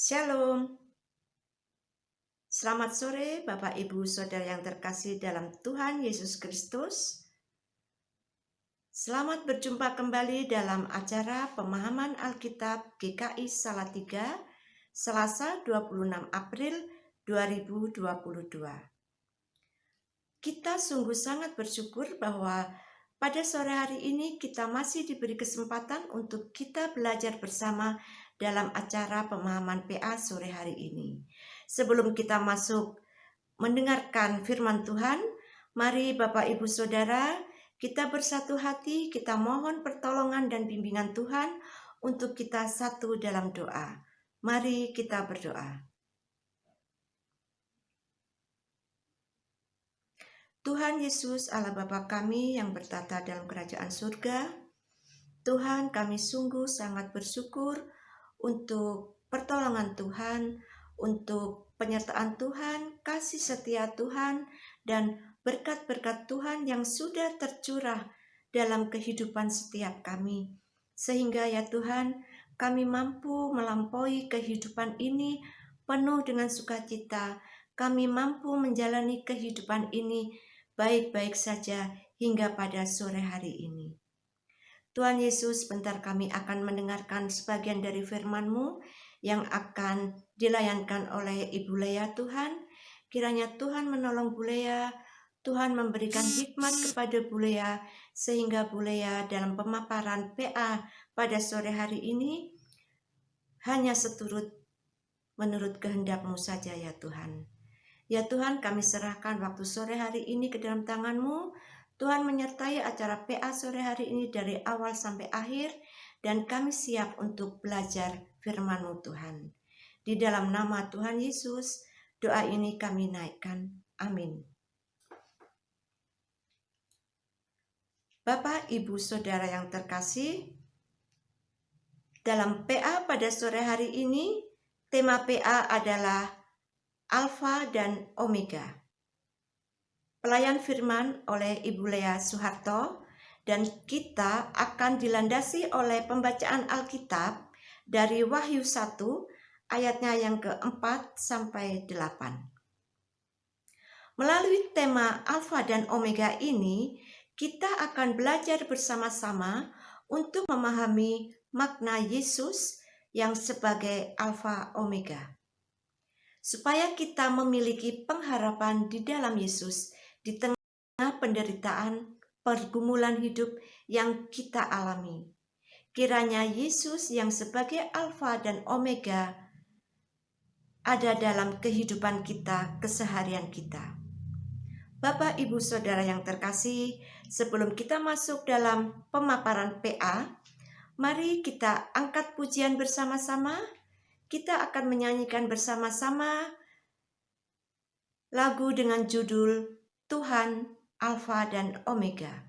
Shalom. Selamat sore Bapak Ibu Saudara yang terkasih dalam Tuhan Yesus Kristus. Selamat berjumpa kembali dalam acara pemahaman Alkitab GKI Salatiga, Selasa 26 April 2022. Kita sungguh sangat bersyukur bahwa pada sore hari ini kita masih diberi kesempatan untuk kita belajar bersama dalam acara pemahaman PA sore hari ini. Sebelum kita masuk mendengarkan firman Tuhan, mari Bapak Ibu Saudara, kita bersatu hati, kita mohon pertolongan dan bimbingan Tuhan untuk kita satu dalam doa. Mari kita berdoa. Tuhan Yesus, Allah Bapa kami yang bertata dalam kerajaan surga, Tuhan, kami sungguh sangat bersyukur untuk pertolongan Tuhan, untuk penyertaan Tuhan, kasih setia Tuhan, dan berkat-berkat Tuhan yang sudah tercurah dalam kehidupan setiap kami. Sehingga ya Tuhan, kami mampu melampaui kehidupan ini penuh dengan sukacita. Kami mampu menjalani kehidupan ini baik-baik saja hingga pada sore hari ini. Tuhan Yesus, bentar kami akan mendengarkan sebagian dari firman-Mu yang akan dilayankan oleh Ibu Lea Tuhan. Kiranya Tuhan menolong Bu Lea, Tuhan memberikan hikmat kepada Bu Lea, sehingga Bu Lea dalam pemaparan PA pada sore hari ini hanya seturut menurut kehendak-Mu saja ya Tuhan. Ya Tuhan, kami serahkan waktu sore hari ini ke dalam tangan-Mu. Tuhan menyertai acara PA sore hari ini dari awal sampai akhir, dan kami siap untuk belajar firman-Mu Tuhan. Di dalam nama Tuhan Yesus, doa ini kami naikkan. Amin. Bapak, Ibu, Saudara yang terkasih, dalam PA pada sore hari ini, tema PA adalah Alfa dan Omega. Pelayan firman oleh Ibu Lea Soeharto, dan kita akan dilandasi oleh pembacaan Alkitab dari Wahyu 1 ayatnya yang ke-4 sampai 8. Melalui tema Alfa dan Omega ini, kita akan belajar bersama-sama untuk memahami makna Yesus yang sebagai Alfa Omega. Supaya kita memiliki pengharapan di dalam Yesus di tengah penderitaan, pergumulan hidup yang kita alami. Kiranya Yesus yang sebagai Alfa dan Omega ada dalam kehidupan kita, keseharian kita. Bapak, Ibu, Saudara yang terkasih, sebelum kita masuk dalam pemaparan PA, mari kita angkat pujian bersama-sama. Kita akan menyanyikan bersama-sama lagu dengan judul Tuhan Alfa dan Omega.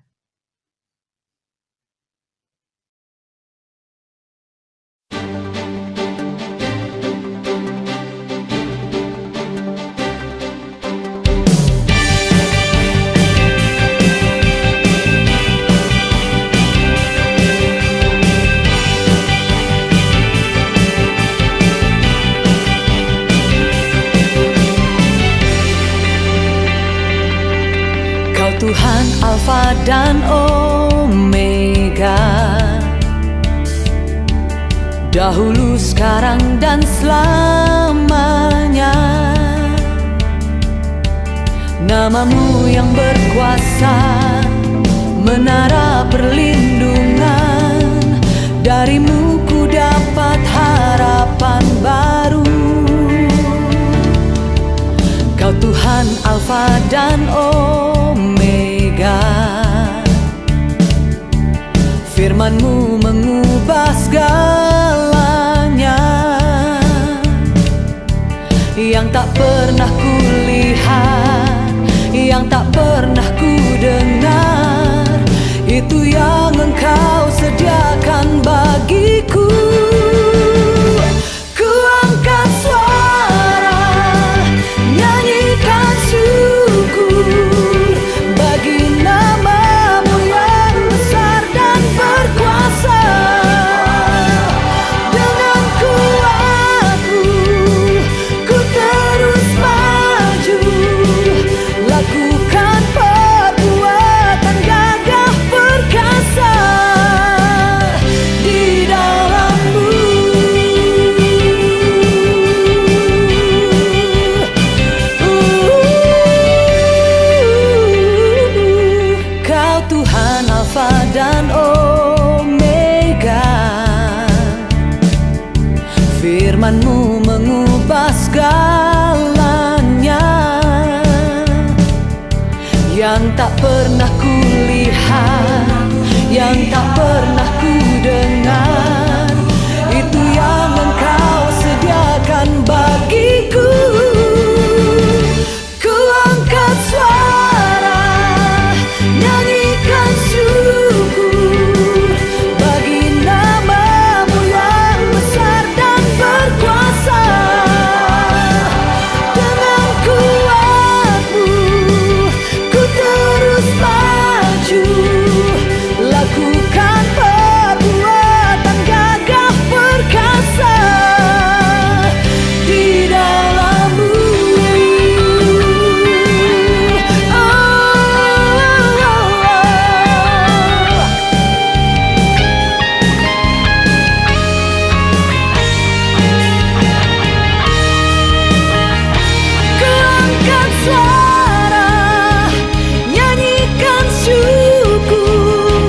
Tuhan Alfa dan Omega, dahulu, sekarang, dan selamanya. Nama-Mu yang berkuasa, menara perlindungan. Dari-Mu ku dapat harapan baru. Kau Tuhan Alfa dan Omega, firman-Mu mengubah segalanya. Yang tak pernah kulihat, yang tak pernah ku dengar, itu yang Engkau sediakan bagiku. Ku angkat suara, nyanyikan syukur bagi nama-Mu yang besar dan berkuasa. Dengan kuat-Ku yang tak pernah ku dengar, itu yang Engkau sediakan bagiku. Ku angkat suara, nyanyikan syukur bagi nama-Mu yang besar dan berkuasa. Dengan kuat-Mu ku terus maju, lakukan perbuatan gagah perkasa di dalam-Mu. Ku angkat suara, nyanyikan syukur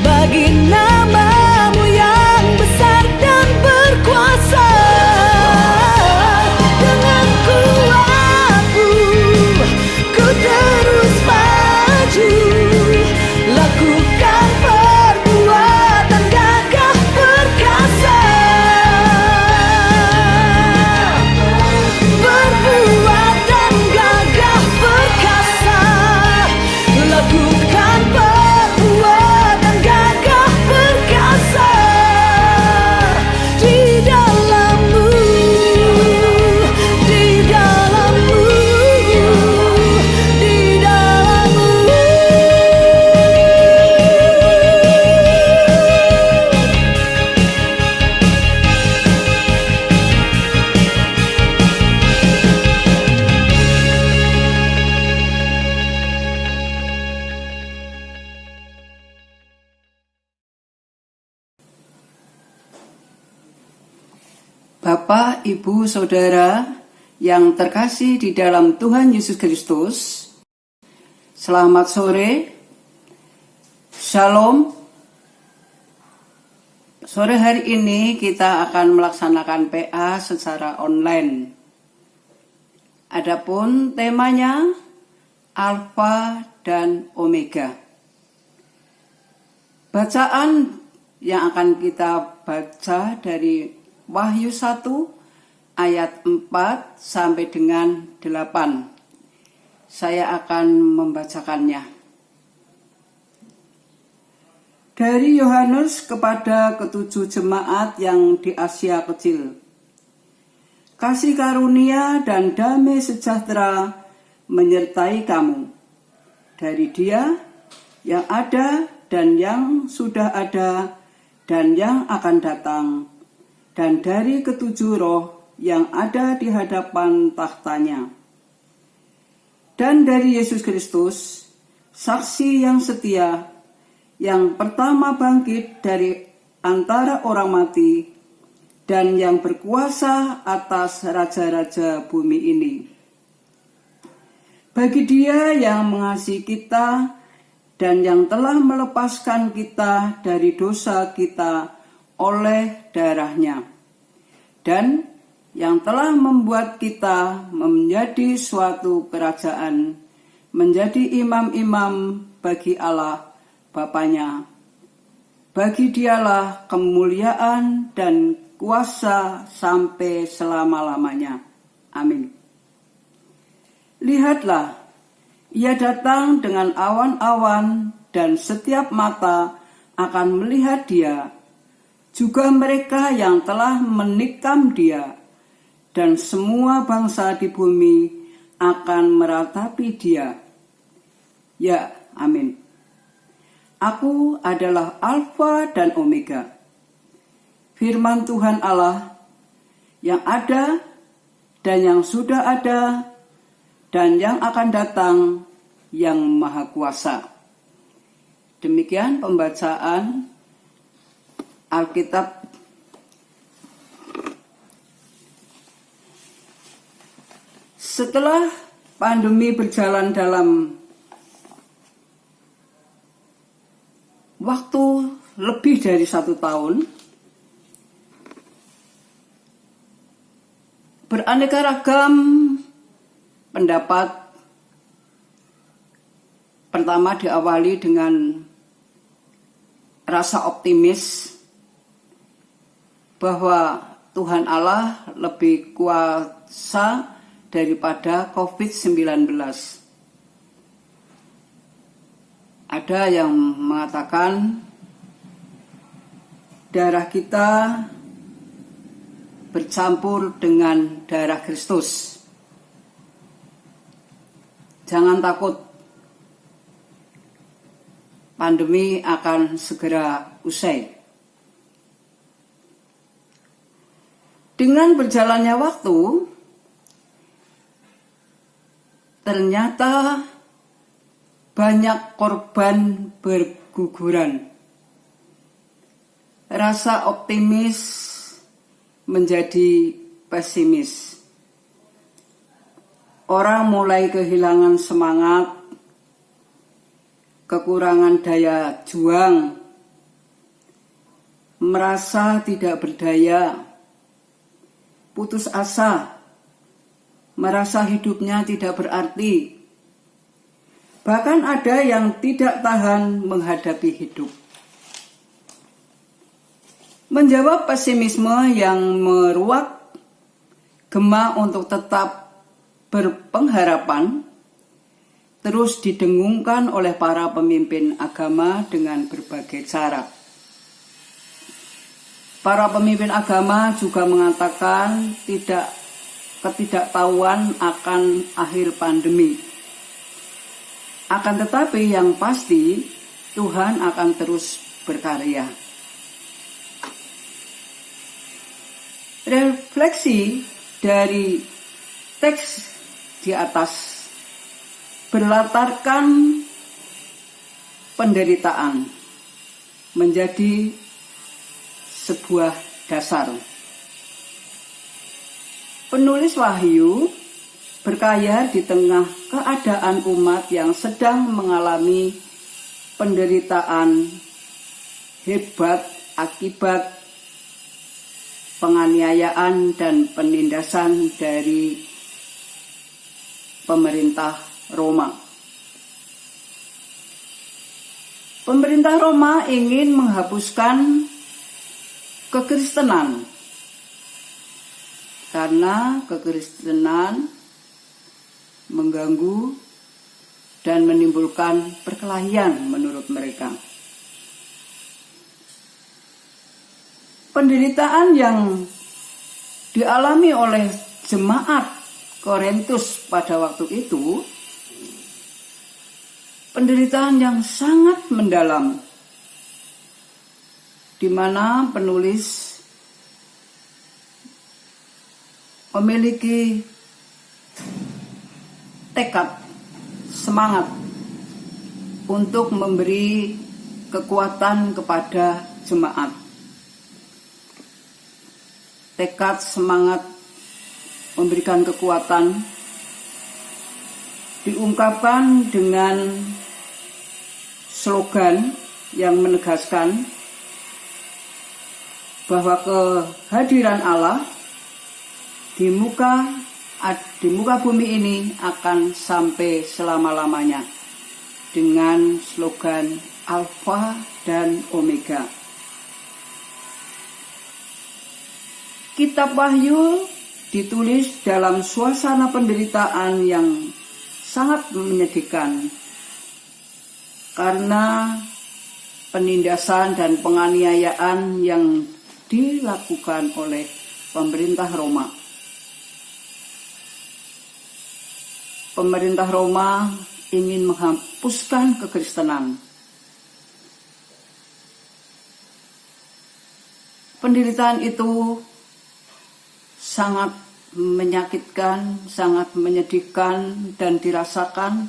bagi nama-Mu yang besar dan berkuasa. Dengan kuat-Mu ku terus maju, lakukan perbuatan gagah perkasa. Perbuatan gagah perkasa, lakukan perbuatan gagah perkasa di dalam-Mu, di dalam-Mu, di dalam-Mu. Bapak, Ibu, Saudara yang terkasih di dalam Tuhan Yesus Kristus, selamat sore, Shalom. Sore hari ini kita akan melaksanakan PA secara online. Adapun temanya Alfa dan Omega. Bacaan yang akan kita baca dari Wahyu 1 ayat 4 sampai dengan 8. Saya akan membacakannya. Dari Yohanes kepada ketujuh jemaat yang di Asia Kecil. Kasih karunia dan damai sejahtera menyertai kamu. Dari Dia yang ada dan yang sudah ada dan yang akan datang, dan dari ketujuh roh yang ada di hadapan tahtanya, dan dari Yesus Kristus, saksi yang setia, yang pertama bangkit dari antara orang mati, dan yang berkuasa atas raja-raja bumi ini. Bagi Dia yang mengasihi kita, dan yang telah melepaskan kita dari dosa kita oleh darahnya, dan yang telah membuat kita menjadi suatu kerajaan, menjadi imam-imam bagi Allah Bapanya. Bagi Dialah kemuliaan dan kuasa sampai selama-lamanya. Amin. Lihatlah, Ia datang dengan awan-awan, dan setiap mata akan melihat Dia, juga mereka yang telah menikam Dia, dan semua bangsa di bumi akan meratapi Dia. Ya, amin. Aku adalah Alfa dan Omega, firman Tuhan Allah, yang ada dan yang sudah ada dan yang akan datang, yang Maha Kuasa. Demikian pembacaan Alkitab. Setelah pandemi berjalan dalam waktu lebih dari 1 tahun, beraneka ragam pendapat. Pertama diawali dengan rasa optimis bahwa Tuhan Allah lebih kuasa daripada COVID-19. Ada yang mengatakan darah kita bercampur dengan darah Kristus. Jangan takut, pandemi akan segera usai. Dengan berjalannya waktu, ternyata banyak korban berguguran. Rasa optimis menjadi pesimis. Orang mulai kehilangan semangat, kekurangan daya juang, merasa tidak berdaya, putus asa, merasa hidupnya tidak berarti. Bahkan ada yang tidak tahan menghadapi hidup. Menjawab pesimisme yang meruak gema untuk tetap berpengharapan, terus didengungkan oleh para pemimpin agama dengan berbagai cara. Para pemimpin agama juga mengatakan ketidaktahuan akan akhir pandemi. Akan tetapi yang pasti Tuhan akan terus berkarya. Refleksi dari teks di atas berlatarkan penderitaan menjadi sebuah dasar. Penulis Wahyu berkaya di tengah keadaan umat yang sedang mengalami penderitaan hebat akibat penganiayaan dan penindasan dari pemerintah Roma. Pemerintah Roma ingin menghapuskan kekristenan karena kekristenan mengganggu dan menimbulkan perkelahian menurut mereka. Penderitaan yang dialami oleh jemaat Korintus pada waktu itu, penderitaan yang sangat mendalam, di mana penulis memiliki tekad, semangat untuk memberi kekuatan kepada jemaat. Tekad, semangat memberikan kekuatan diungkapkan dengan slogan yang menegaskan bahwa kehadiran Allah di muka bumi ini akan sampai selama-lamanya dengan slogan Alfa dan Omega. Kitab Wahyu ditulis dalam suasana penderitaan yang sangat menyedihkan karena penindasan dan penganiayaan yang dilakukan oleh pemerintah Roma. Pemerintah Roma ingin menghapuskan kekristenan. Penderitaan itu sangat menyakitkan, sangat menyedihkan dan dirasakan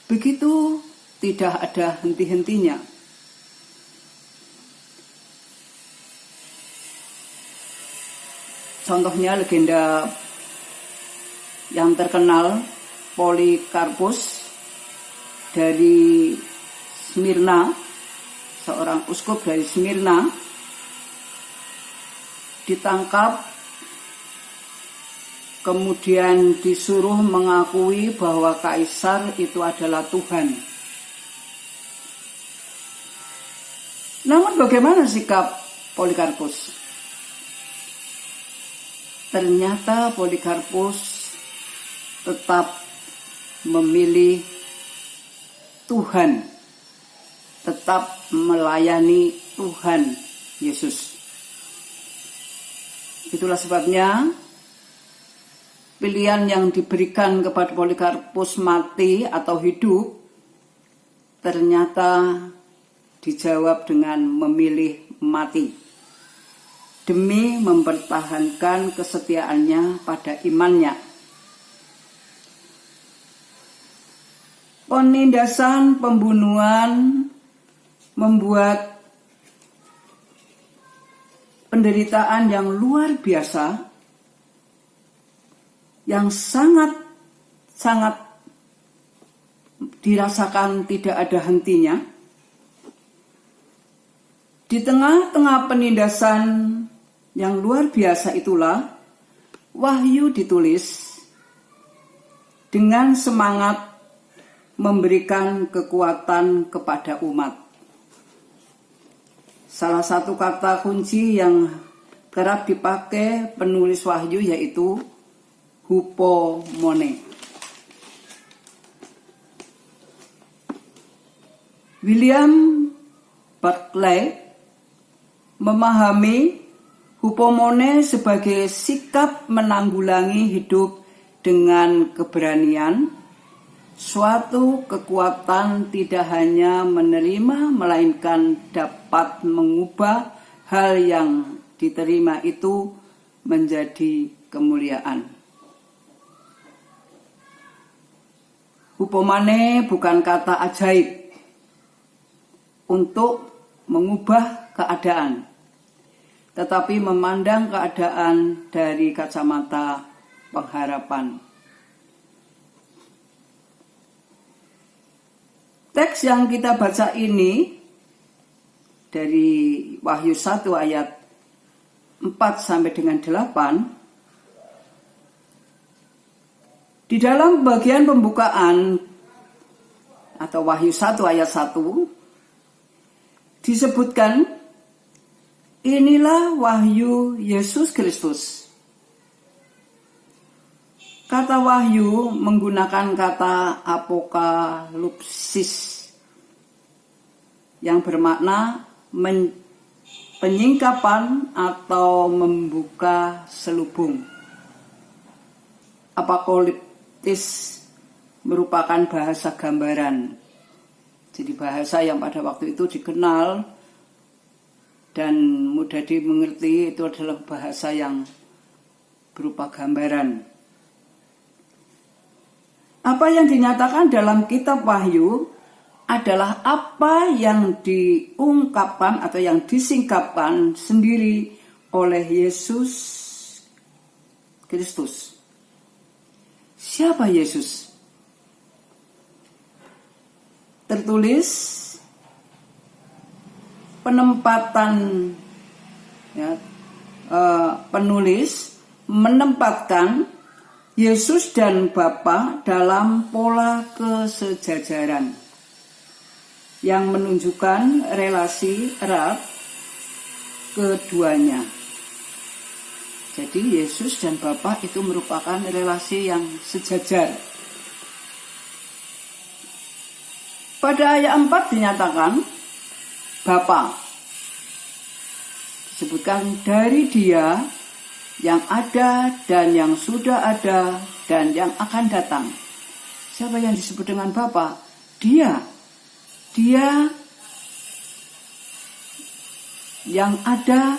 begitu tidak ada henti-hentinya. Contohnya legenda yang terkenal Polikarpus dari Smyrna, seorang uskup dari Smyrna, ditangkap, kemudian disuruh mengakui bahwa kaisar itu adalah Tuhan. Namun bagaimana sikap Polikarpus? Ternyata Polikarpus tetap memilih Tuhan, tetap melayani Tuhan Yesus. Itulah sebabnya pilihan yang diberikan kepada Polikarpus mati atau hidup ternyata dijawab dengan memilih mati demi mempertahankan kesetiaannya pada imannya. Penindasan pembunuhan membuat penderitaan yang luar biasa, yang sangat dirasakan tidak ada hentinya. Di tengah-tengah penindasan yang luar biasa itulah Wahyu ditulis dengan semangat memberikan kekuatan kepada umat. Salah satu kata kunci yang kerap dipakai penulis Wahyu yaitu hupomone. William Barclay memahami hupomone sebagai sikap menanggulangi hidup dengan keberanian, suatu kekuatan tidak hanya menerima melainkan dapat mengubah hal yang diterima itu menjadi kemuliaan. Hupomone bukan kata ajaib untuk mengubah keadaan, tetapi memandang keadaan dari kacamata pengharapan. Teks yang kita baca ini dari Wahyu 1 ayat 4 sampai dengan 8. Di dalam bagian pembukaan atau Wahyu 1 ayat 1 disebutkan, inilah wahyu Yesus Kristus. Kata wahyu menggunakan kata apokalipsis yang bermakna penyingkapan atau membuka selubung. Apokaliptis merupakan bahasa gambaran. Jadi bahasa yang pada waktu itu dikenal dan mudah dimengerti, itu adalah bahasa yang berupa gambaran. Apa yang dinyatakan dalam kitab Wahyu adalah apa yang diungkapkan atau yang disingkapkan sendiri oleh Yesus Kristus. Siapa Yesus? Tertulis penempatan penulis menempatkan Yesus dan Bapa dalam pola kesejajaran yang menunjukkan relasi erat keduanya. Jadi Yesus dan Bapa itu merupakan relasi yang sejajar. Pada ayat 4 dinyatakan Bapa. Disebutkan dari Dia yang ada dan yang sudah ada dan yang akan datang. Siapa yang disebut dengan Bapa? Dia yang ada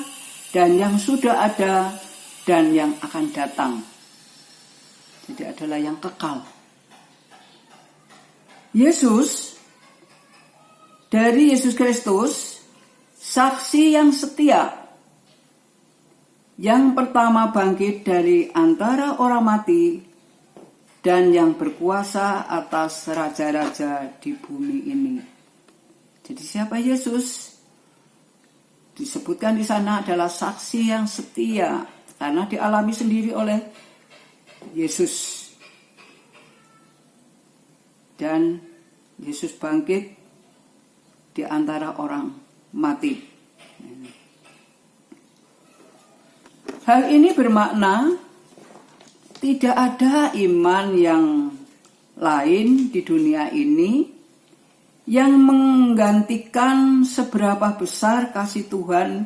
dan yang sudah ada dan yang akan datang. Jadi adalah yang kekal. Yesus, dari Yesus Kristus, saksi yang setia, yang pertama bangkit dari antara orang mati dan yang berkuasa atas raja-raja di bumi ini. Jadi siapa Yesus? Disebutkan di sana adalah saksi yang setia karena dialami sendiri oleh Yesus. Dan Yesus bangkit di antara orang mati. Hal ini bermakna tidak ada iman yang lain di dunia ini yang menggantikan seberapa besar kasih Tuhan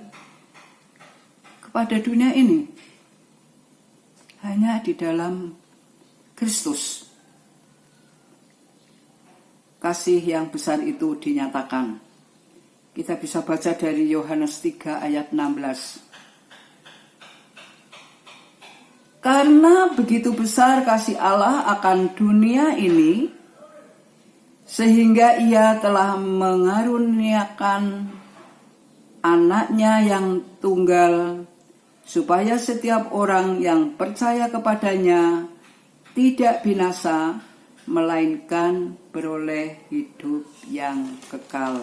kepada dunia ini. Hanya di dalam Kristus kasih yang besar itu dinyatakan. Kita bisa baca dari Yohanes 3 ayat 16. Karena begitu besar kasih Allah akan dunia ini, sehingga Ia telah mengaruniakan anaknya yang tunggal, supaya setiap orang yang percaya kepadanya tidak binasa, melainkan beroleh hidup yang kekal.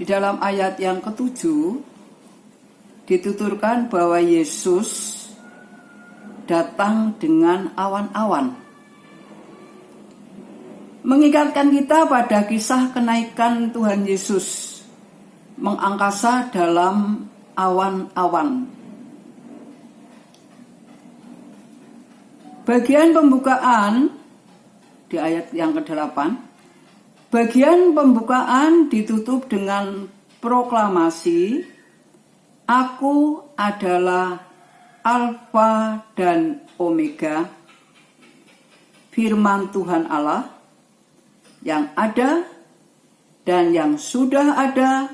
Di dalam ayat yang ketujuh, dituturkan bahwa Yesus datang dengan awan-awan. Mengingatkan kita pada kisah kenaikan Tuhan Yesus mengangkasa dalam awan-awan. Bagian pembukaan di ayat yang ke-8, bagian pembukaan ditutup dengan proklamasi, Aku adalah Alfa dan Omega, firman Tuhan Allah, yang ada dan yang sudah ada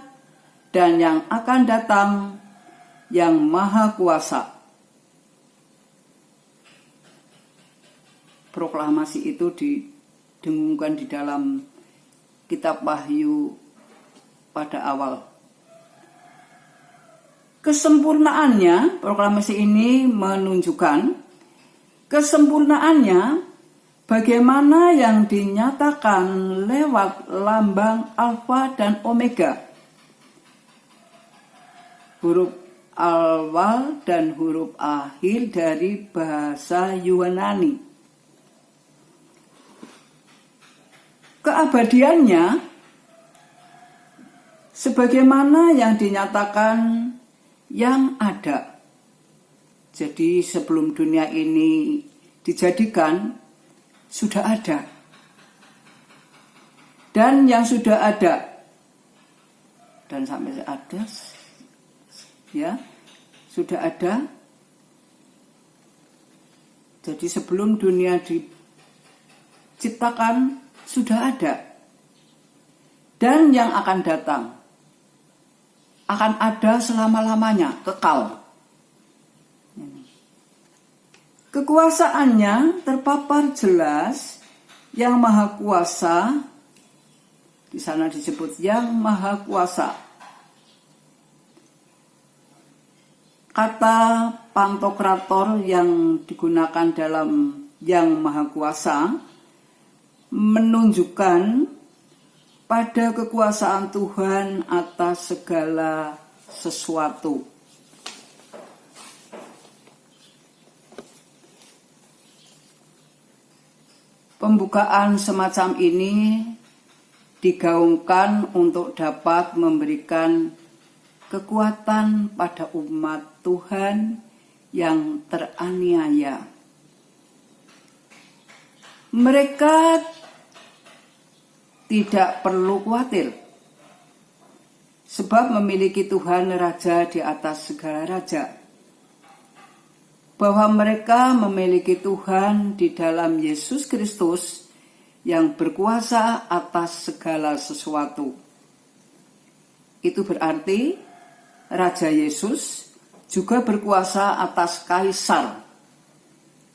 dan yang akan datang, yang Maha Kuasa. Proklamasi itu didengungkan di dalam kitab Wahyu pada awal. Kesempurnaannya, proklamasi ini menunjukkan kesempurnaannya bagaimana yang dinyatakan lewat lambang Alfa dan Omega. Huruf awal dan huruf akhir dari bahasa Yunani. Keabadiannya sebagaimana yang dinyatakan yang ada. Jadi sebelum dunia ini dijadikan, sudah ada. Dan yang sudah ada, dan sampai ada, ya, sudah ada. Jadi sebelum dunia diciptakan, sudah ada. Dan yang akan datang akan ada selama-lamanya, kekal. Kekuasaannya terpapar jelas, yang Maha Kuasa, di sana disebut yang Maha Kuasa. Kata pantokrator yang digunakan dalam yang Maha Kuasa menunjukkan pada kekuasaan Tuhan atas segala sesuatu. Pembukaan semacam ini digaungkan untuk dapat memberikan kekuatan pada umat Tuhan yang teraniaya. Mereka tidak perlu khawatir, sebab memiliki Tuhan Raja di atas segala raja. Bahwa mereka memiliki Tuhan di dalam Yesus Kristus yang berkuasa atas segala sesuatu. Itu berarti Raja Yesus juga berkuasa atas kaisar.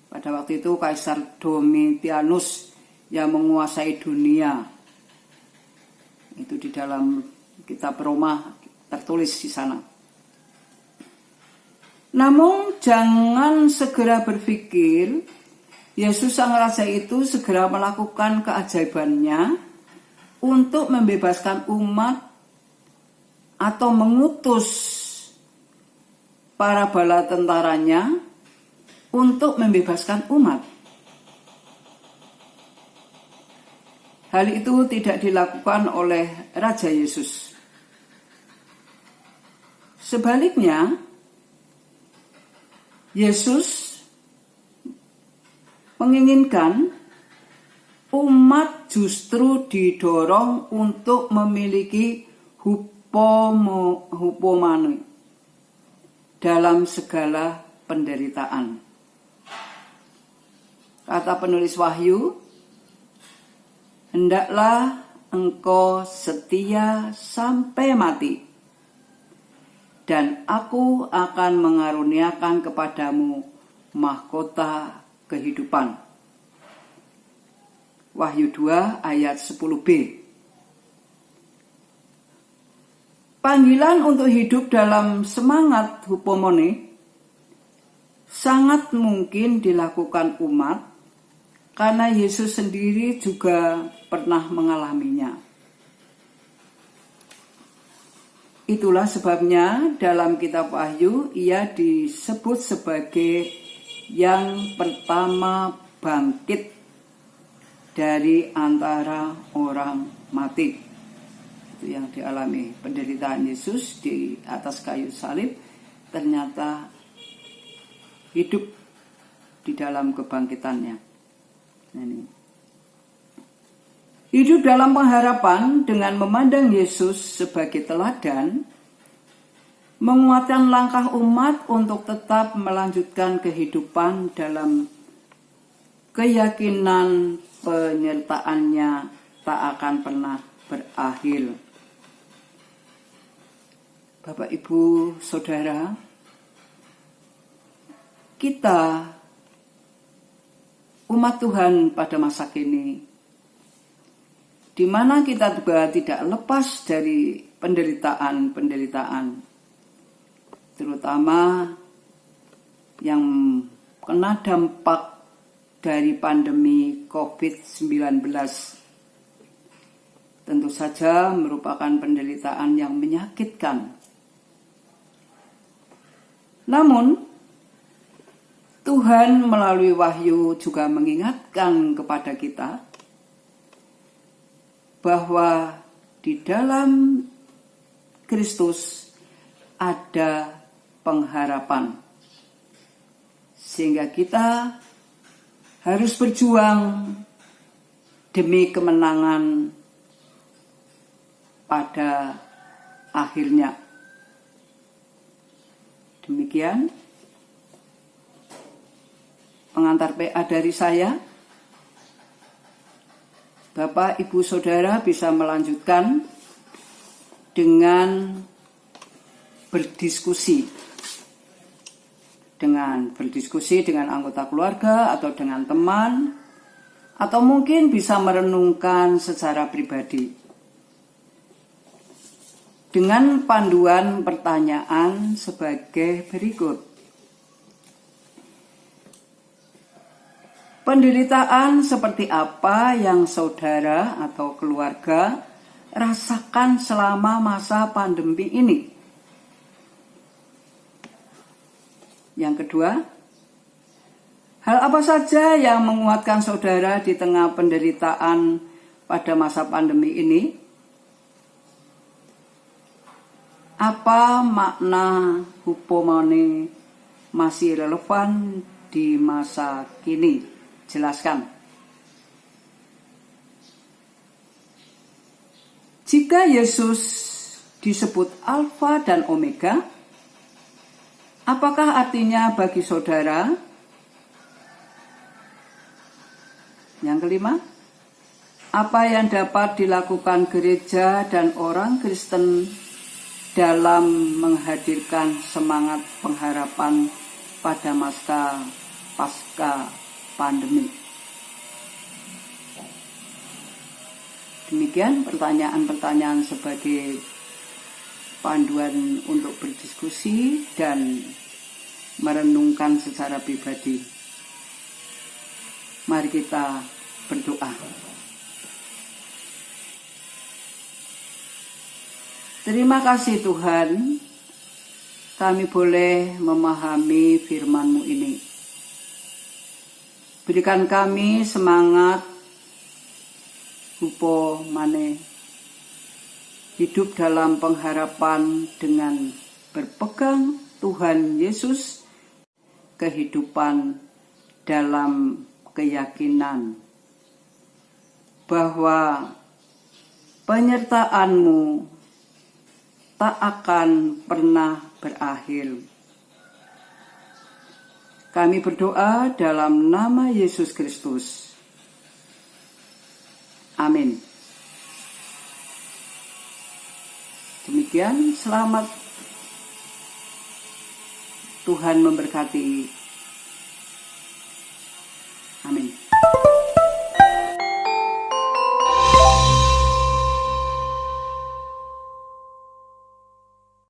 Pada waktu itu Kaisar Domitianus yang menguasai dunia. Itu di dalam kitab Roma tertulis di sana. Namun jangan segera berpikir Yesus Sang Raja itu segera melakukan keajaibannya untuk membebaskan umat atau mengutus para bala tentaranya untuk membebaskan umat. hal itu tidak dilakukan oleh Raja Yesus. Sebaliknya, Yesus menginginkan umat justru didorong untuk memiliki hupomone dalam segala penderitaan. Kata penulis Wahyu, hendaklah engkau setia sampai mati, dan aku akan mengaruniakan kepadamu mahkota kehidupan. Wahyu 2 ayat 10b. Panggilan untuk hidup dalam semangat hupomone sangat mungkin dilakukan umat karena Yesus sendiri juga pernah mengalaminya. Itulah sebabnya dalam kitab Wahyu ia disebut sebagai yang pertama bangkit dari antara orang mati. Itu yang dialami penderitaan Yesus di atas kayu salib, ternyata hidup di dalam kebangkitannya. Ini. Hidup dalam pengharapan dengan memandang Yesus sebagai teladan, menguatkan langkah umat untuk tetap melanjutkan kehidupan dalam keyakinan penyertaannya tak akan pernah berakhir. Bapak, Ibu, Saudara, kita umat Tuhan pada masa kini, di mana kita juga tidak lepas dari penderitaan-penderitaan, terutama yang kena dampak dari pandemi COVID-19. Tentu saja merupakan penderitaan yang menyakitkan. Namun, Tuhan melalui Wahyu juga mengingatkan kepada kita bahwa di dalam Kristus ada pengharapan. Sehingga kita harus berjuang demi kemenangan pada akhirnya. Demikian pengantar PA dari saya. Bapak, Ibu, Saudara bisa melanjutkan dengan berdiskusi dengan anggota keluarga atau dengan teman, atau mungkin bisa merenungkan secara pribadi dengan panduan pertanyaan sebagai berikut. Penderitaan seperti apa yang saudara atau keluarga rasakan selama masa pandemi ini? Yang kedua, hal apa saja yang menguatkan saudara di tengah penderitaan pada masa pandemi ini? Apa makna hupomone masih relevan di masa kini? Jelaskan. Jika Yesus disebut Alfa dan Omega, apakah artinya bagi saudara? Yang kelima, apa yang dapat dilakukan gereja dan orang Kristen dalam menghadirkan semangat pengharapan pada masa pasca pandemi? Demikian pertanyaan-pertanyaan sebagai panduan untuk berdiskusi dan merenungkan secara pribadi. Mari kita berdoa. Terima kasih Tuhan, kami boleh memahami firman-Mu ini. Berikan kami semangat rupa maneh hidup dalam pengharapan dengan berpegang Tuhan Yesus, kehidupan dalam keyakinan bahwa penyertaan-Mu tak akan pernah berakhir. Kami berdoa dalam nama Yesus Kristus. Amin. Demikian, selamat. Tuhan memberkati